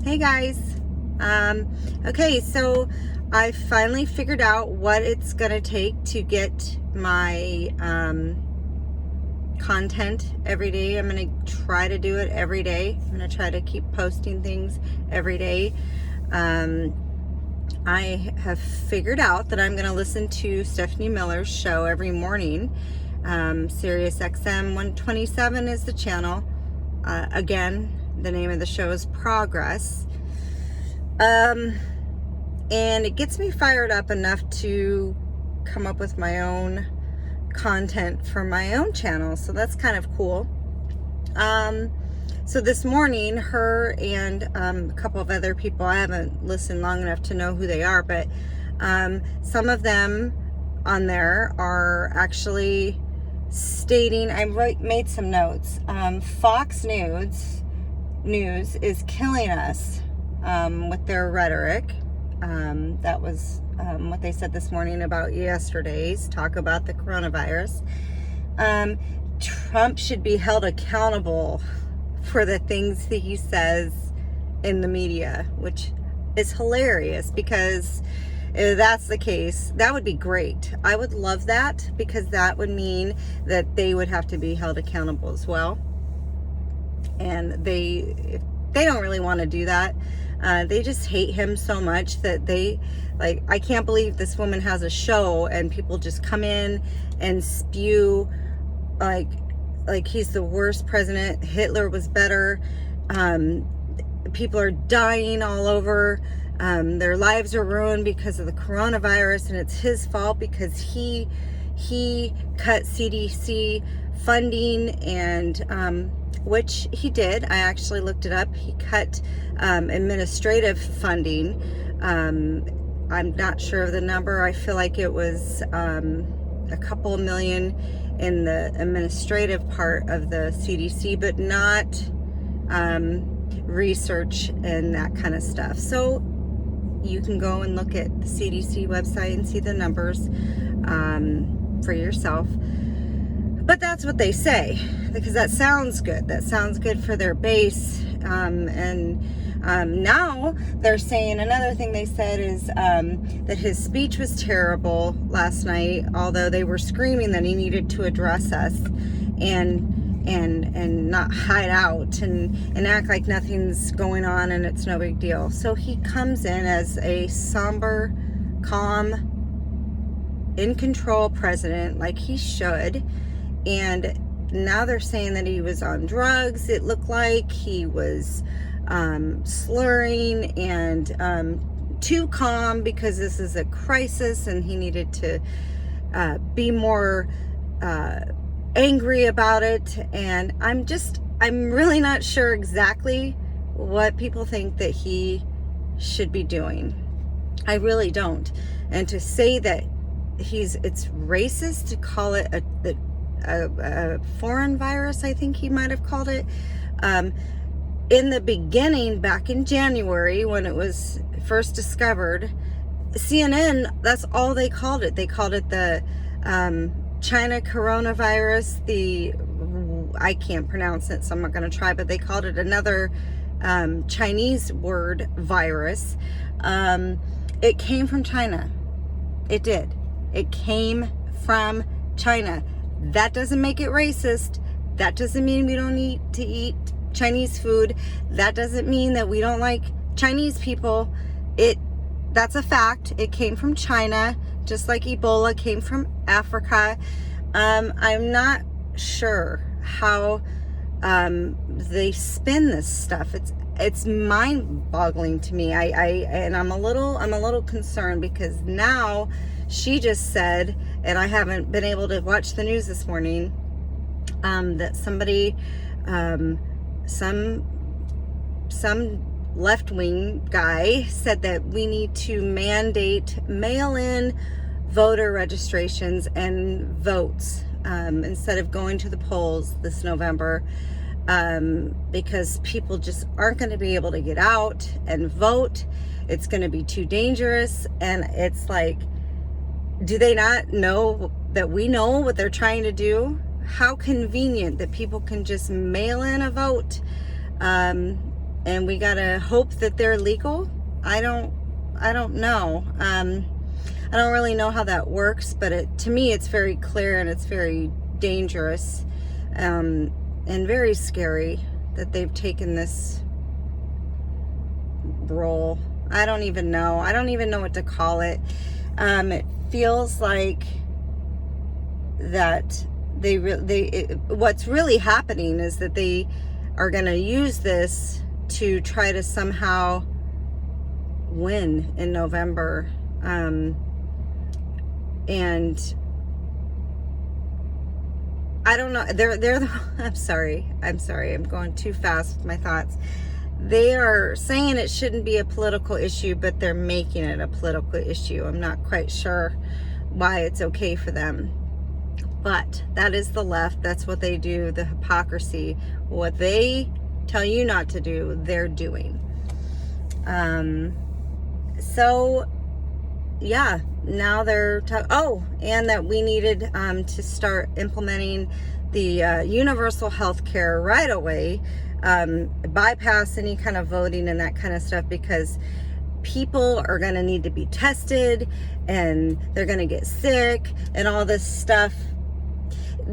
Hey guys. Okay, so I finally figured out what it's gonna take to get my content every day. I'm gonna try to do it every day. I'm gonna try to keep posting things every day. I have figured out that I'm gonna listen to Stephanie Miller's show every morning. Sirius XM 127 is the channel. Again, the name of the show is Progress. And it gets me fired up enough to come up with my own content for my own channel. So that's kind of cool. So this morning, her and a couple of other people, I haven't listened long enough to know who they are, but some of them on there are actually stating, I made some notes. Fox News is killing us with their rhetoric. That was what they said this morning about yesterday's talk about the coronavirus. Trump should be held accountable for the things that he says in the media, which is hilarious, because if that's the case, that would be great. I would love that, because that would mean that they would have to be held accountable as well. And if they don't really want to do that. They just hate him so much that I can't believe this woman has a show and people just come in and spew like he's the worst president. Hitler was better. People are dying all over. Their lives are ruined because of the coronavirus, and it's his fault because he cut CDC funding, and which he did. I actually looked it up. He cut administrative funding. I'm not sure of the number. I feel like it was a couple million in the administrative part of the CDC, but not research and that kind of stuff. So you can go and look at the CDC website and see the numbers for yourself. But that's what they say, because that sounds good. That sounds good for their base. Now they're saying, another thing they said is that his speech was terrible last night, although they were screaming that he needed to address us and not hide out and act like nothing's going on and it's no big deal. So he comes in as a somber, calm, in control president, like he should. And now they're saying that he was on drugs. It looked like he was slurring and too calm, because this is a crisis and he needed to be more angry about it. And I'm really not sure exactly what people think that he should be doing. I really don't. And to say that it's racist to call it a foreign virus, I think he might have called it. In the beginning, back in January, when it was first discovered, CNN, that's all they called it. They called it the China coronavirus. I can't pronounce it, so I'm not going to try, but they called it another Chinese word, virus. It came from China. It did. It came from China. That doesn't make it racist. That doesn't mean we don't need to eat Chinese food. That doesn't mean that we don't like Chinese people. That's a fact. It came from China, just like Ebola came from Africa. I'm not sure how they spin this stuff. It's mind-boggling to me. I'm a little concerned, because now she just said, and I haven't been able to watch the news this morning, that somebody, some left-wing guy said that we need to mandate mail-in voter registrations and votes instead of going to the polls this November, because people just aren't going to be able to get out and vote. It's going to be too dangerous. And it's like, do they not know that we know what they're trying to do? How convenient that people can just mail in a vote. and we gotta hope that they're legal. I don't know. I don't really know how that works, but to me, it's very clear and it's very dangerous, and very scary that they've taken this role. I don't even know. I don't even know what to call it. It feels like that what's really happening is that they are going to use this to try to somehow win in November. And I don't know. I'm sorry. I'm going too fast with my thoughts. They are saying it shouldn't be a political issue, but they're making it a political issue. I'm not quite sure why it's okay for them. But that is the left. That's what they do, the hypocrisy. What they tell you not to do, they're doing. So, yeah, now they're and that we needed to start implementing the universal health care right away, bypass any kind of voting and that kind of stuff, because people are going to need to be tested and they're going to get sick and all this stuff.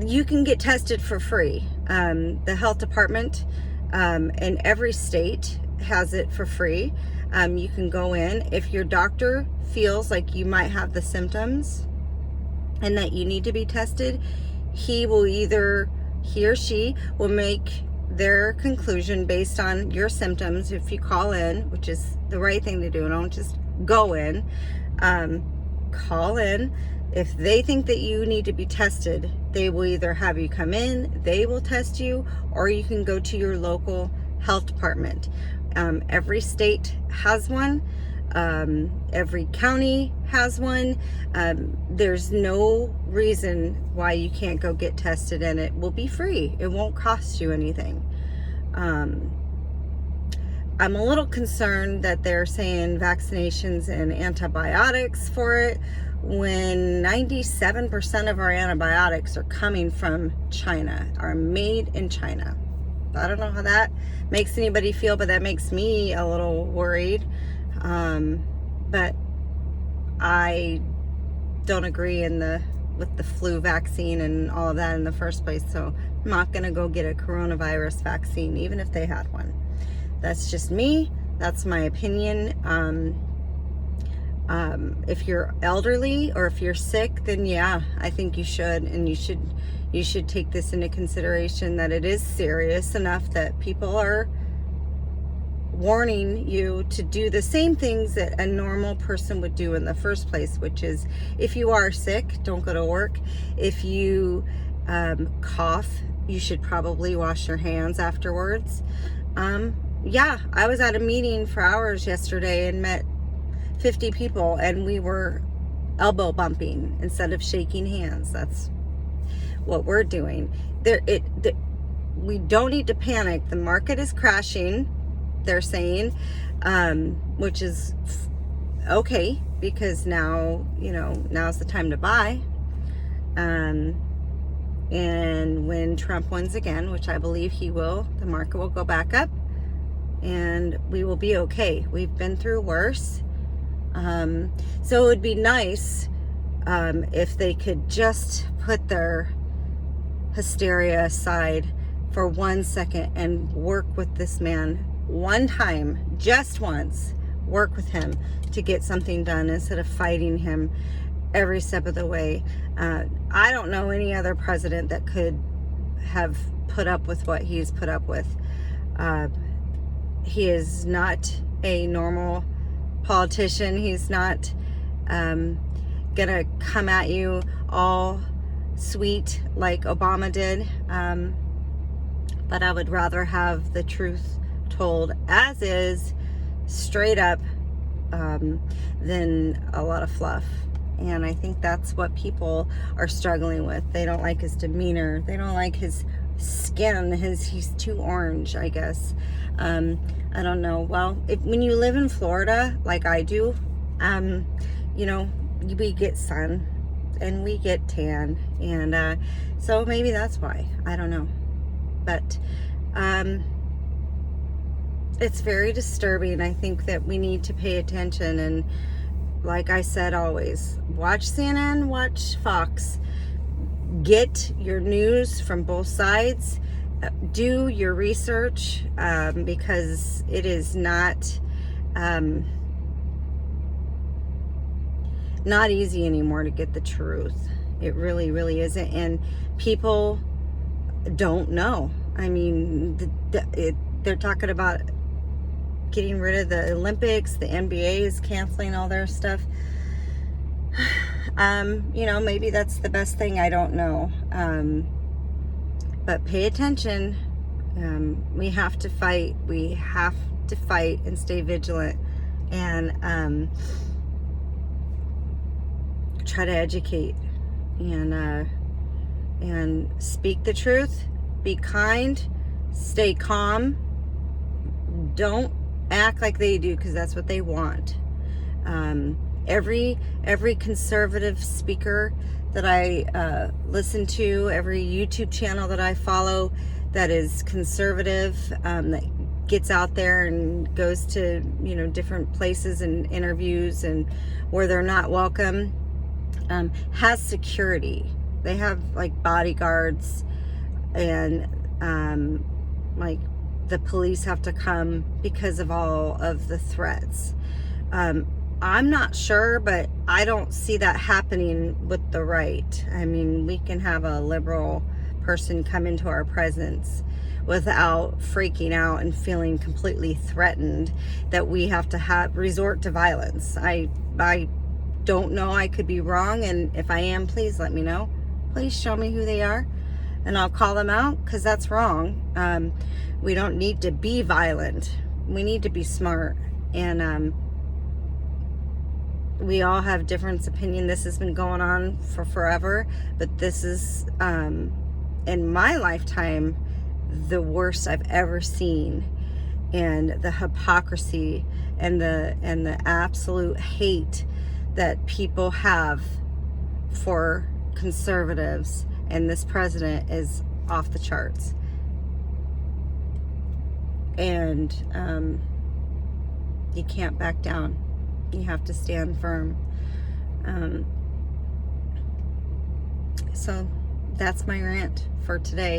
You can get tested for free. The health department in every state has it for free. You can go in. If your doctor feels like you might have the symptoms and that you need to be tested, he or she will make their conclusion based on your symptoms. If you call in, which is the right thing to do, don't just go in, call in. If they think that you need to be tested, they will either have you come in, they will test you, or you can go to your local health department. Every state has one. Every county has one. There's no reason why you can't go get tested, and it will be free. It won't cost you anything. I'm a little concerned that they're saying vaccinations and antibiotics for it, when 97% of our antibiotics are coming from China, are made in China. I don't know how that makes anybody feel, but that makes me a little worried. But I don't agree with the flu vaccine and all of that in the first place, so I'm not going to go get a coronavirus vaccine, even if they had one. That's just me. That's my opinion. If you're elderly or if you're sick, then yeah, I think you should, and you should take this into consideration, that it is serious enough that people are warning you to do the same things that a normal person would do in the first place, which is, if you are sick, don't go to work. If you cough, you should probably wash your hands afterwards. Yeah, I was at a meeting for hours yesterday and met 50 people, and we were elbow bumping instead of shaking hands. That's what we're doing. We don't need to panic. The market is crashing, they're saying, which is okay, because now's the time to buy. And when Trump wins again, which I believe he will, the market will go back up and we will be okay. We've been through worse. So it would be nice if they could just put their hysteria aside for 1 second and work with this man one time, just once. Work with him to get something done instead of fighting him every step of the way. I don't know any other president that could have put up with what he's put up with. He is not a normal politician. He's not gonna come at you all sweet like Obama did, but I would rather have the truth told as is, straight up, than a lot of fluff. And I think that's what people are struggling with. They don't like his demeanor. They don't like his skin. He's too orange, I guess. I don't know. Well, when you live in Florida, like I do, we get sun and we get tan. And so maybe that's why. I don't know. But It's very disturbing. I think that we need to pay attention, and like I said, always watch CNN, watch Fox, get your news from both sides, do your research, because it is not easy anymore to get the truth. It really, really isn't. And people don't know. I mean, they're talking about getting rid of the Olympics. The NBA is canceling all their stuff. Maybe that's the best thing. I don't know. But pay attention. We have to fight. We have to fight and stay vigilant, and try to educate, and speak the truth. Be kind. Stay calm. Don't act like they do, because that's what they want. Every conservative speaker that I listen to, every YouTube channel that I follow that is conservative, that gets out there and goes to different places and interviews and where they're not welcome, has security. They have like bodyguards, and like the police have to come because of all of the threats. I'm not sure, but I don't see that happening with the right. I mean, we can have a liberal person come into our presence without freaking out and feeling completely threatened that we have to resort to violence. I don't know. I could be wrong, and if I am, please let me know. Please show me who they are, and I'll call them out, because that's wrong. We don't need to be violent. We need to be smart, and we all have different opinion. This has been going on for forever, but this is, in my lifetime, the worst I've ever seen. And the hypocrisy and the absolute hate that people have for conservatives and this president is off the charts. And you can't back down. You have to stand firm. So that's my rant for today.